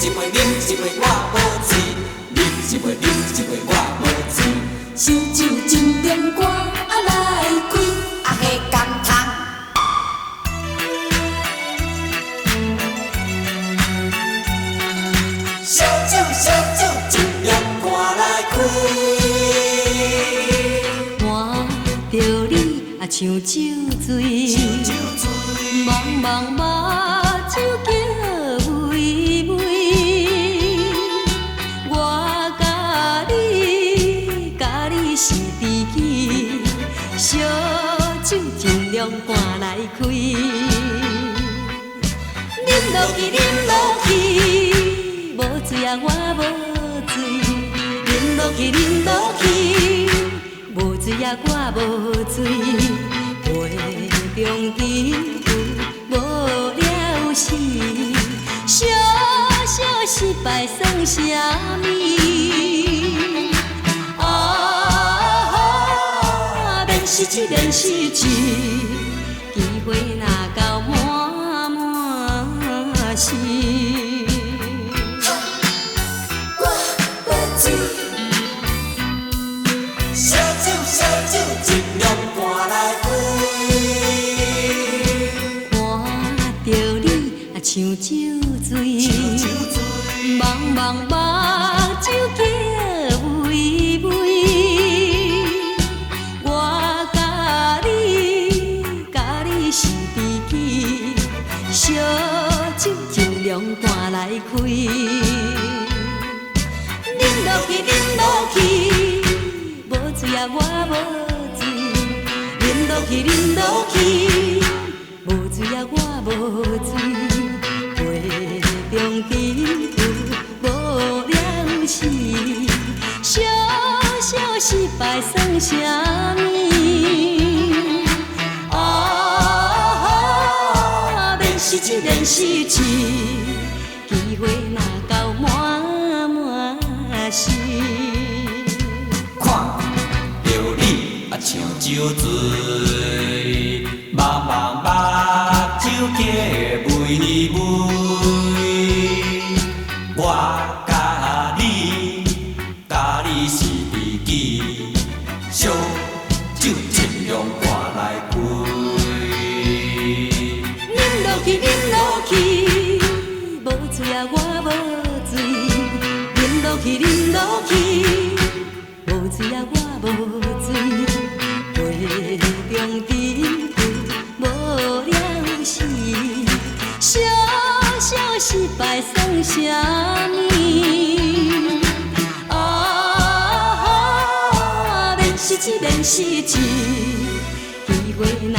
一杯，啉一杯，我无醉。啉一杯，啉一杯，我无醉。烧酒真中歌来开，啊嘿甘汤。烧酒，烧酒真中歌来开。看着你啊，像酒醉，茫茫目睭叫微微。我甲你是知己，烧酒尽量赶来开。啉落去，啉落去，无醉啊我无醉。啉落去，啉落去。无醉啊，我无醉，杯中珍珠无了时，小小失败算啥物？啊，免失志，免失志，机会若到满满是。我无醉。烧酒尽量赶来开，看着你啊像酒醉，茫茫目睭叫微微。我甲你是知己，烧酒尽量赶来开。啉落去，啉落去。无醉啊，我无醉，啉落去，啉落去，无醉啊，我无醉，杯中珍珠无了时，小小失败算啥物？啊，免失志，免失志，机会若到满是。像酒醉，茫茫目睭叫微微。我甲你是知己，烧酒尽量赶来开。啉落去，啉落去，无醉啊我无醉。啉落去，啉落去，无醉啊我无醉。杯中珍珠无了时，小小失败算啥物？啊，免失志，免失志，机会若